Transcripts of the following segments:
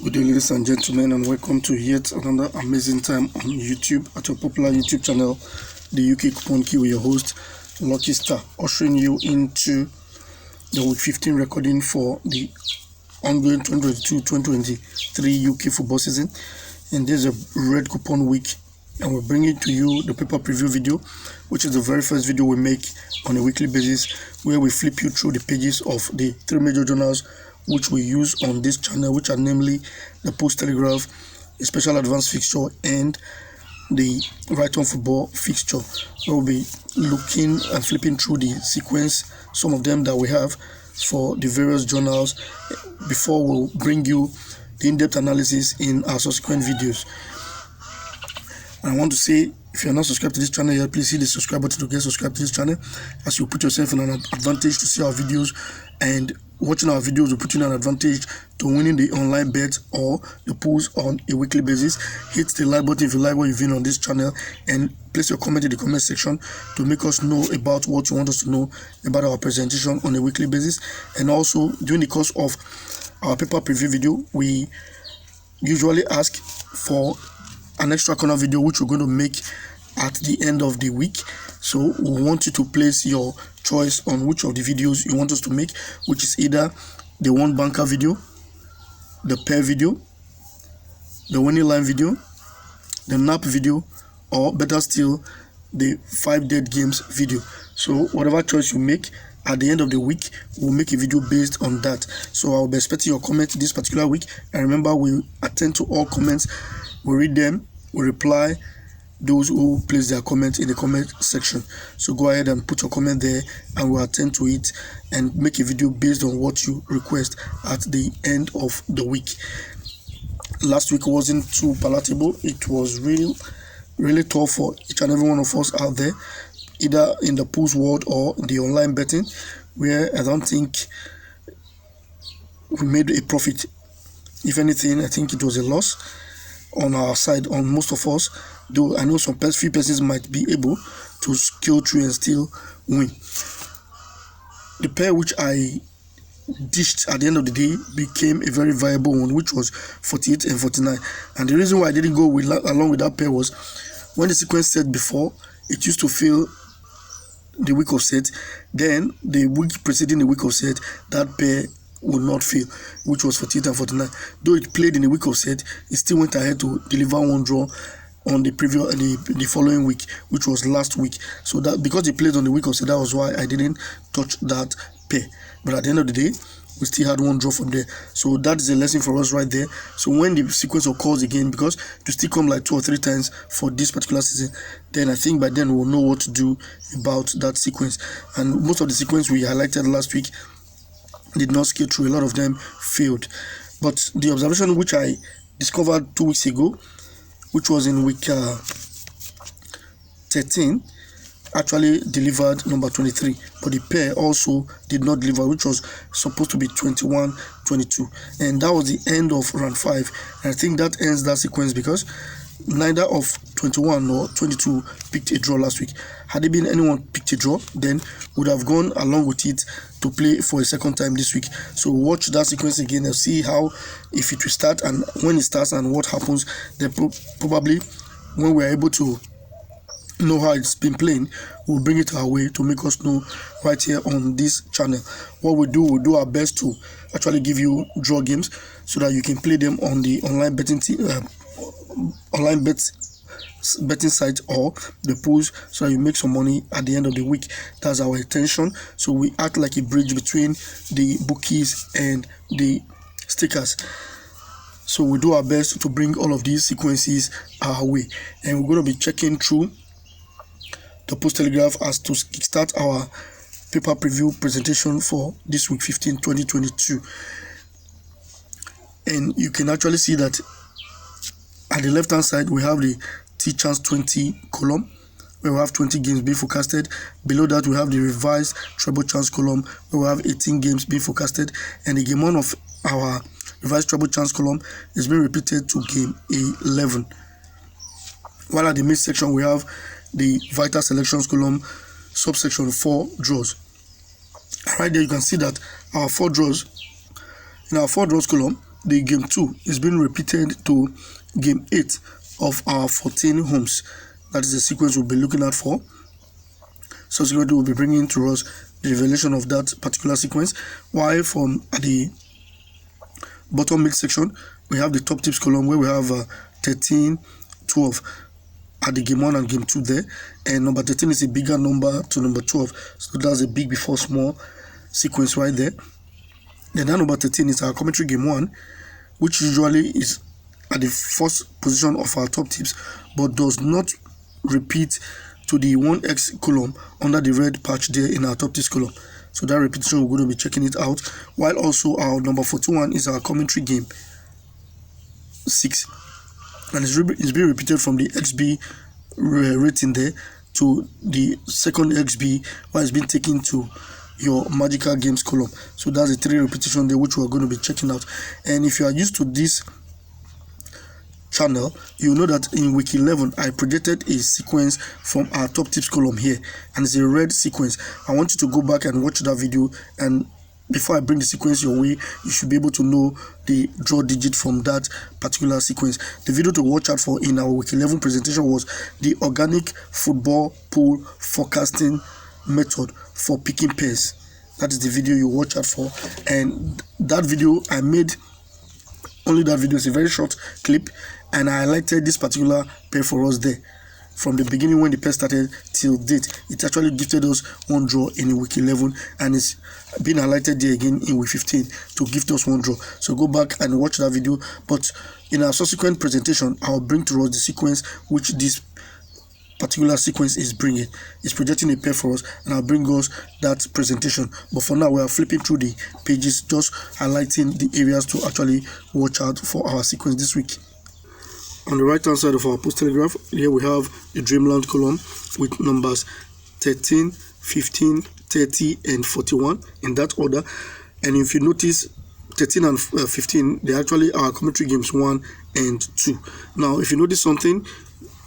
Good day, ladies and gentlemen, and welcome to yet another amazing time on YouTube at your popular YouTube channel, the UK Coupon Key, with your host, Lucky Star, ushering you into the Week 15 recording for the ongoing 2022-2023 UK football season. And there's a red coupon week, and we're bringing to you the paper preview video, which is the very first video we make on a weekly basis, where we flip you through the pages of the three major journals which we use on this channel, which are namely the Post Telegraph, a special advanced fixture, and the Right on Football fixture. We'll be looking and flipping through the sequence, some of them that we have for the various journals, before we'll bring you the in-depth analysis in our subsequent videos. And I want to say, if you're not subscribed to this channel yet, please hit the subscribe button to get subscribed to this channel, as you put yourself in an advantage to see our videos, and watching our videos will put you in an advantage to winning the online bet or the pools on a weekly basis. Hit the like button if you like what you've seen on this channel, and place your comment in the comment section to make us know about what you want us to know about our presentation on a weekly basis. And also, during the course of our paper preview video, we usually ask for an extra corner video which we're going to make at the end of the week. So we want you to place your choice on which of the videos you want us to make, which is either the one banker video, the pair video, the winning line video, the nap video, or better still, the 5 dead games video. So whatever choice you make, at the end of the week, we'll make a video based on that. So I'll be expecting your comment this particular week. And remember, we attend to all comments. We read them, we reply those who place their comments in the comment section. So go ahead and put your comment there, and we'll attend to it and make a video based on what you request at the end of the week. Last week wasn't too palatable. It was really tough for each and every one of us out there, either in the pools world or the online betting, where I don't think we made a profit. If anything, I think it was a loss on our side, on most of us, though I know some few persons might be able to scale through and still win. The pair which I dished at the end of the day became a very viable one, which was 48 and 49. And the reason why I didn't go along with that pair was, when the sequence set before, it used to fail the week of set. Then the week preceding the week of set, that pair would not fail, which was 48 and 49. Though it played in the week of set, it still went ahead to deliver one draw on the following week, which was last week. So that, because it played on the week of set, that was why I didn't touch that pair. But at the end of the day, we still had one draw from there. So that is a lesson for us right there. So when the sequence occurs again, because to still come like 2 or 3 times for this particular season, then I think by then we'll know what to do about that sequence. And most of the sequence we highlighted last week did not scale through. A lot of them failed. But the observation which I discovered 2 weeks ago, which was in week 13, actually delivered number 23, but the pair also did not deliver, which was supposed to be 21-22, and that was the end of round 5. And I think that ends that sequence, because neither of 21 or 22 picked a draw last week. Had it been anyone picked a draw, then would have gone along with it to play for a second time this week. So watch that sequence again and see how, if it will start and when it starts and what happens. Then probably when we are able to know how it's been playing, we'll bring it our way to make us know right here on this channel. What we'll do our best to actually give you draw games so that you can play them on the online betting betting site or the pools, so you make some money at the end of the week. That's our intention. So we act like a bridge between the bookies and the stickers. So we do our best to bring all of these sequences our way, and we're going to be checking through the Post Telegraph as to start our paper preview presentation for this week 15 2022. And you can actually see that at the left hand side we have the T-Chance 20 column, where we have 20 games being forecasted. Below that we have the revised treble chance column, where we have 18 games being forecasted, and the game 1 of our revised treble chance column is being repeated to game 11. While at the mid section we have the vital selections column, subsection 4 draws. Right there you can see that our 4 draws, in our 4 draws column, the game 2 is being repeated to game 8 of our 14 homes. That is the sequence we'll be looking at for. Subsequently, we'll be bringing to us the revelation of that particular sequence. While from the bottom mid section, we have the top tips column where we have 13, 12 at the game 1 and game 2 there, and number 13 is a bigger number to number 12, so that's a big before small sequence right there. Then that number 13 is our commentary game 1, which usually is at the first position of our top tips, but does not repeat to the 1x column under the red patch there in our top tips column. So that repetition, we're going to be checking it out. While also our number 41 is our commentary game 6, and it's being repeated from the XB rating there to the second XB, while it's been taken to your magical games column. So that's a 3 repetition there, which we're going to be checking out. And if you are used to this channel, you know that in week 11 I projected a sequence from our top tips column here, and it's a red sequence. I want you to go back and watch that video, and before I bring the sequence your way, you should be able to know the draw digit from that particular sequence. The video to watch out for in our week 11 presentation was the organic football pool forecasting method for picking pairs. That is the video you watch out for, and that video I made only that video. Is a very short clip, and I highlighted this particular pair for us there from the beginning when the pair started till date. It actually gifted us one draw in week 11, and it's been highlighted there again in week 15 to gift us one draw. So go back and watch that video. But in our subsequent presentation, I'll bring to us the sequence which this particular sequence is bringing. It's projecting a pair for us, and I'll bring us that presentation. But for now, we are flipping through the pages, just highlighting the areas to actually watch out for our sequence this week. On the right hand side of our post telegraph, here we have the Dreamland column with numbers 13, 15, 30 and 41 in that order. And if you notice, 13 and 15, they actually are commentary games 1 and 2. Now if you notice something,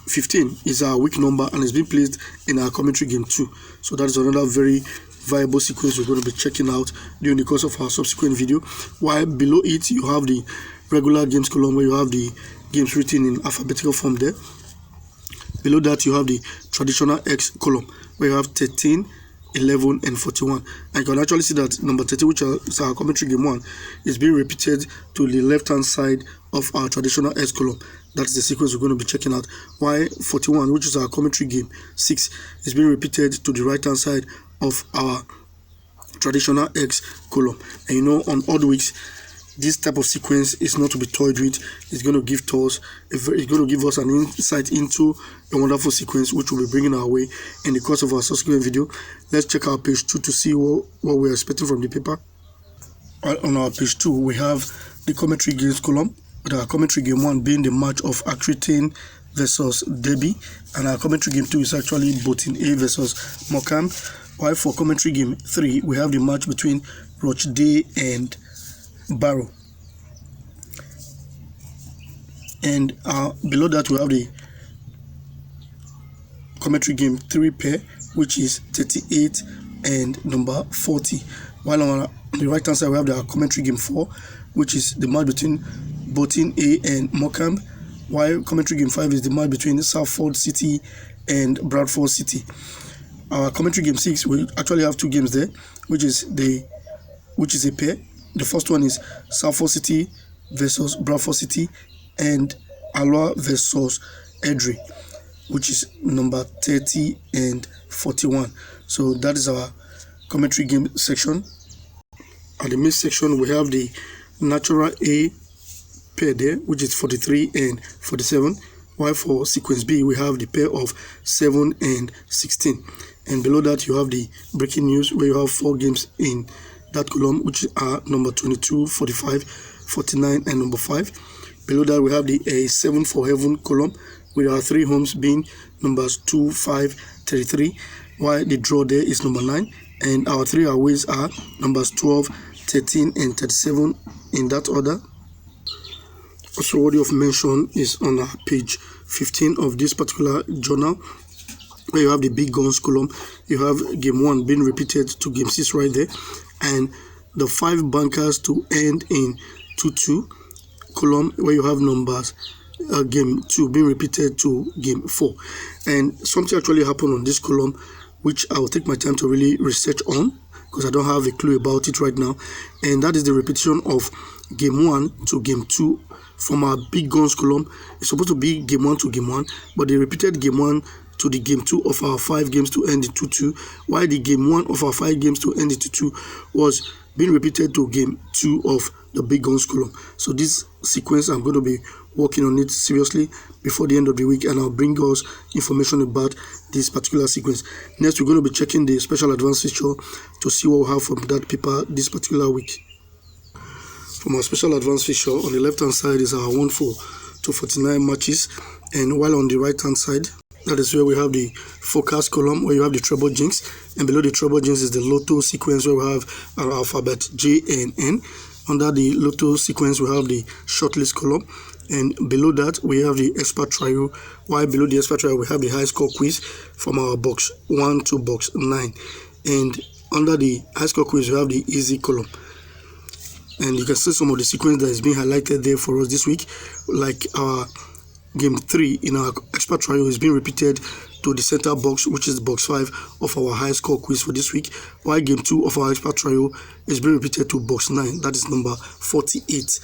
15 is our weak number and it's been placed in our commentary game 2. So that is another very viable sequence we're going to be checking out during the course of our subsequent video. While below it you have the regular games column where you have the games written in alphabetical form there. Below that you have the traditional X column where you have 13, 11 and 41, and you can actually see that number 30, which is our commentary game 1, is being repeated to the left hand side of our traditional X column. That's the sequence we're going to be checking out. While 41, which is our commentary game 6, is being repeated to the right hand side of our traditional X column. And you know, on odd weeks, this type of sequence is not to be toyed with. It's going to give us an insight into a wonderful sequence which we'll be bringing our way in the course of our subsequent video. Let's check out page 2 to see what we're expecting from the paper. On our page 2, we have the commentary games column, with our commentary game 1 being the match of Accrington versus Derby, and our commentary game 2 is actually Botin A versus Morecambe. While for commentary game 3, we have the match between Rochdale and Barrow, and below that we have the commentary game 3 pair, which is 38 and number 40. While on the right hand side we have the commentary game 4, which is the match between Botin A and Morecambe, while commentary game 5 is the match between Salford City and Bradford City. Our commentary game 6, we actually have 2 games there, which is a pair. The first one is Salford City versus Bradford City, and Alloa versus Edre, which is number 30 and 41. So that is our commentary game section. At the mid section, we have the natural A pair there, which is 43 and 47. While for sequence B, we have the pair of 7 and 16. And below that, you have the breaking news, where you have 4 games in that column, which are number 22, 45, 49 and number 5. Below that we have the 7 for heaven column, with our 3 homes being numbers 2, 5, 33, while the draw there is number 9, and our 3 aways are numbers 12, 13 and 37 in that order. Also worthy of mention is on our page 15 of this particular journal, where you have the big guns column. You have game 1 being repeated to game 6 right there, and the 5 bankers to end in 2-2, column where you have numbers game 2 being repeated to game 4, and something actually happened on this column which I will take my time to really research on because I don't have a clue about it right now, and that is the repetition of game 1 to game 2 from our big guns column. It's supposed to be game 1 to game 1, but they repeated game 1 to the game 2 of our 5 games to end in 2-2, while the game 1 of our 5 games to end in 2-2 was being repeated to game 2 of the big guns column. So this sequence, I'm going to be working on it seriously before the end of the week, and I'll bring us information about this particular sequence. Next, we're going to be checking the special advanced fixture to see what we have from that paper this particular week. From our special advanced fixture, on the left hand side is our 1-4 to 49 matches, and while on the right hand side, that is where we have the forecast column where you have the treble jinx, and below the treble jinx is the lotto sequence where we have our alphabet J and N. Under the lotto sequence we have the shortlist column, and below that we have the expert trio, while below the expert trio we have the high score quiz from our box 1 to box 9, and under the high score quiz we have the easy column. And you can see some of the sequence that is being highlighted there for us this week, like our game 3 in our expert trio is being repeated to the center box, which is box 5 of our high score quiz for this week, while game 2 of our expert trio is being repeated to box 9, that is number 48,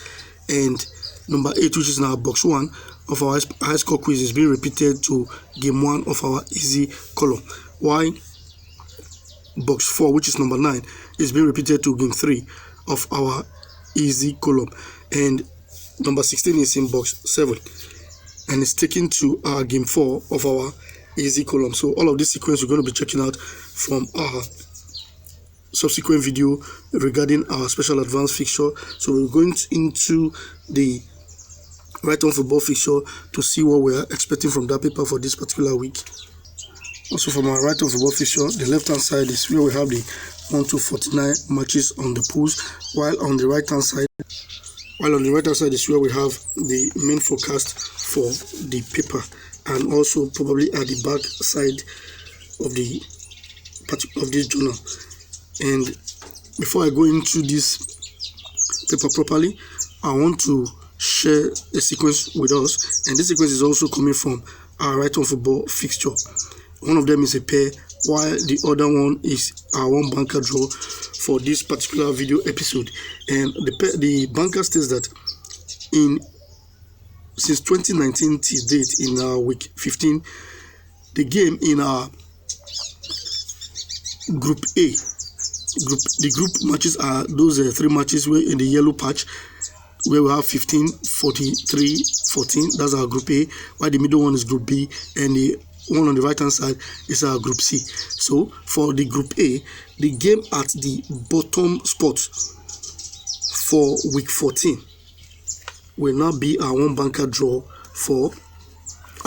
and number 8, which is now box 1 of our high score quiz, is being repeated to game 1 of our easy column, while box 4, which is number 9, is being repeated to game 3 of our easy column, and number 16 is in box 7 and it's taken to our game 4 of our easy column. So all of this sequence we're going to be checking out from our subsequent video regarding our special advanced fixture. So we're going into the right on football fixture to see what we're expecting from that paper for this particular week. Also from our right on football fixture, the left hand side is where we have the 1 to 49 matches on the pools, while on the right hand side is where we have the main forecast for the paper, and also probably at the back side of this journal. And before I go into this paper properly, I want to share a sequence with us, and this sequence is also coming from our right on football fixture. One of them is a pair, while the other one is our one banker draw for this particular video episode. And the banker states that since 2019 till date, in our week 15, the game in our group A, the group matches are those 3 matches where in the yellow patch, where we have 15, 43, 14. That's our group A, while the middle one is group B, and the one on the right hand side is our group C. So for the group A, the game at the bottom spot for week 14 will now be our one banker draw for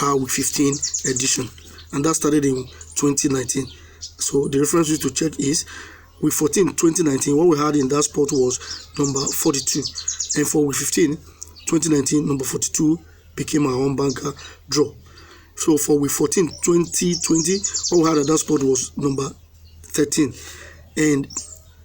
our week 15 edition, and that started in 2019. So the reference to check is week 14 2019. What we had in that spot was number 42, and for week 15 2019, number 42 became our one banker draw. So for week 14 2020, what we had at that spot was number 13, and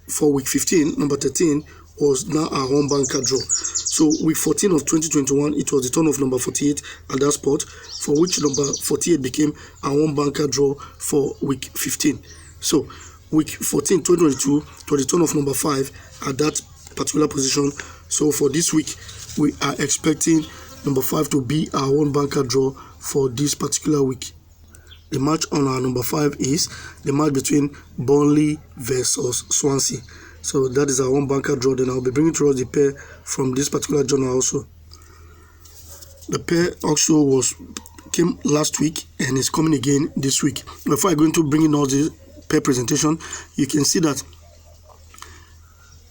for week 15 number 13 was now our one banker draw. So week 14 of 2021, it was the turn of number 48 at that spot, for which number 48 became our one banker draw for week 15. So week 14 2022 to the turn of number 5 at that particular position. So for this week, we are expecting number 5 to be our one banker draw for this particular week. The match on our number 5 is the match between Burnley versus Swansea. So that is our one banker draw. Then I'll be bringing to us the pair from this particular journal also. The pair also came last week and is coming again this week. Before I go into bringing all the pair presentation, you can see that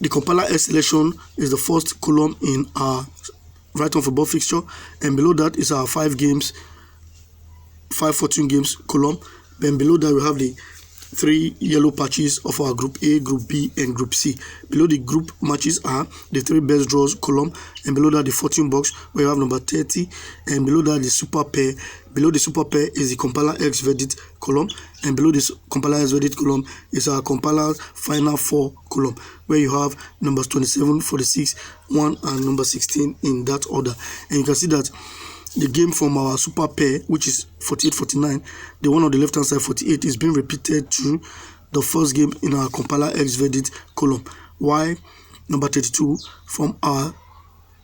the compiler S selection is the first column in our right on football fixture, and below that is our 5 14 games column. Then below that we have the 3 yellow patches of our Group A, Group B, and Group C. Below the group matches are the 3 best draws column, and below that the 14 box where you have number 30, and below that the super pair. Below the super pair is the compiler X verdict column, and below this compiler X verdict column is our compiler final 4 column, where you have numbers 27, 46, 1, and number 16 in that order. And you can see that the game from our super pair, which is 48-49, the one on the left hand side 48, is being repeated to the first game in our compiler X verdict column, while number 32 from our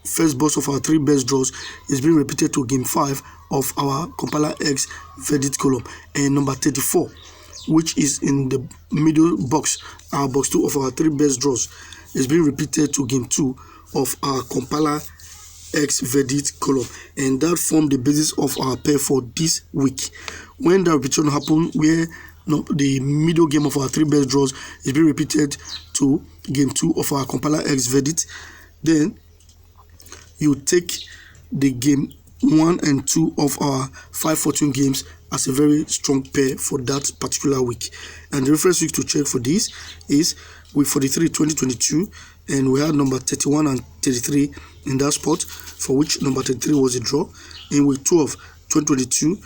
first box of our 3 best draws is being repeated to game 5 of our compiler X verdict column, and number 34, which is in the middle box, our box 2 of our 3 best draws, is being repeated to game 2 of our compiler X verdict column, and that formed the basis of our pair for this week. When the repetition happened, where the middle game of our 3 best draws is being repeated to game 2 of our compiler X verdict, then you take the game 1 and 2 of our 5 fortune games as a very strong pair for that particular week. And the reference week to check for this is week 43 2022, and we had number 31 and 33 in that spot, for which number 33 was a draw. In week 12 2022,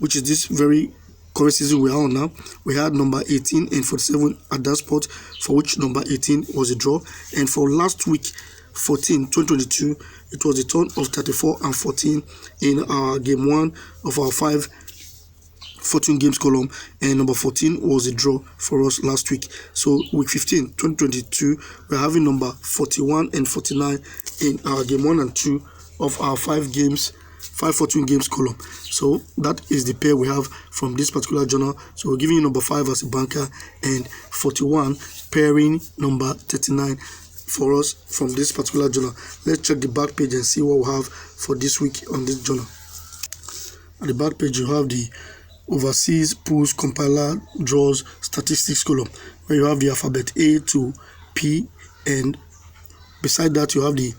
which is this very current season we are on now, we had number 18 and 47 at that spot, for which number 18 was a draw. And for last week 14 2022, it was the turn of 34 and 14 in our game 1 of our 5 fortune games column, and number 14 was a draw for us last week. So week 15 2022, we're having number 41 and 49 in our game 1 and 2 of our 5 fortune games column. So that is the pair we have from this particular journal. So we're giving you number 5 as a banker, and 41 pairing number 39 for us from this particular journal. Let's check the back page and see what we have for this week on this journal. At the back page, you have the overseas pools compiler draws statistics column, where you have the alphabet A to P, and beside that you have the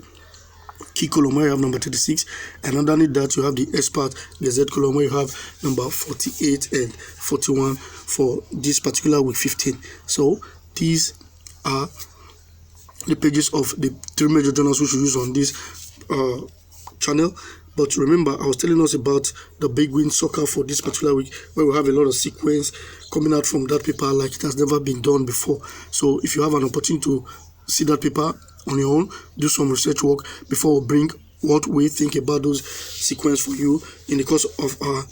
key column where you have number 36, and underneath that you have the expert gazette column where you have number 48 and 41 for this particular week 15. So these are the pages of the 3 major journals we should use on this channel. But remember, I was telling us about the big win soccer for this particular week, where we have a lot of sequence coming out from that paper like it has never been done before. So if you have an opportunity to see that paper on your own, do some research work before we bring what we think about those sequence for you in the course of our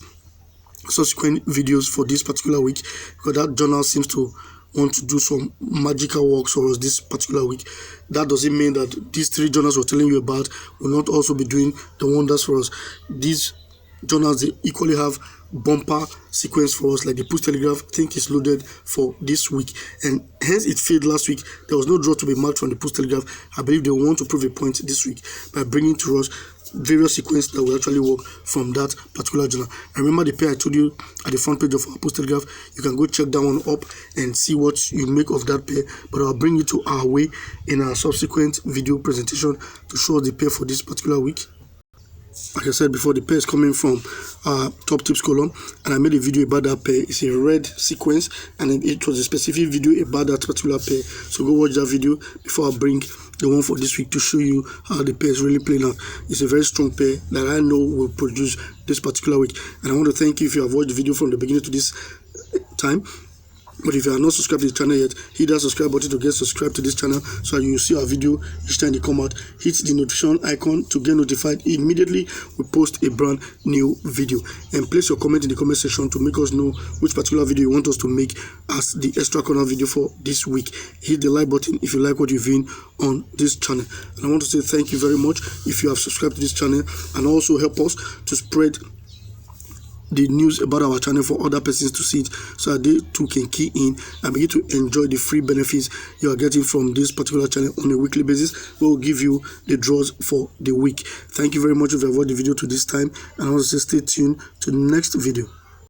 subsequent videos for this particular week, because that journal seems to want to do some magical works for us this particular week. That doesn't mean that these 3 journals we're telling you about will not also be doing the wonders for us. These journals, they equally have bumper sequence for us, like the Post Telegraph. I think is loaded for this week, and hence it failed last week. There was no draw to be marked from the Post Telegraph. I believe they want to prove a point this week by bringing to us various sequences that will actually work from that particular journal. And remember the pair I told you at the front page of our Post Telegraph, you can go check that one up and see what you make of that pair, but I'll bring it to our way in our subsequent video presentation to show the pair for this particular week. Like I said before, the pair is coming from top tips column, and I made a video about that pair. It's a red sequence, and it was a specific video about that particular pair. So go watch that video before I bring the one for this week to show you how the pair is really playing out. It's a very strong pair that I know will produce this particular week. And I want to thank you if you have watched the video from the beginning to this time. But if you are not subscribed to the channel yet, hit that subscribe button to get subscribed to this channel so you will see our video each time they come out. Hit the notification icon to get notified immediately we post a brand new video. And place your comment in the comment section to make us know which particular video you want us to make as the extra corner video for this week. Hit the like button if you like what you've seen on this channel. And I want to say thank you very much if you have subscribed to this channel, and also help us to spread the news about our channel for other persons to see it, so that they too can key in and begin to enjoy the free benefits you are getting from this particular channel on a weekly basis. We will give you the draws for the week. Thank you very much if you have watched the video to this time, and I want to say stay tuned to the next video.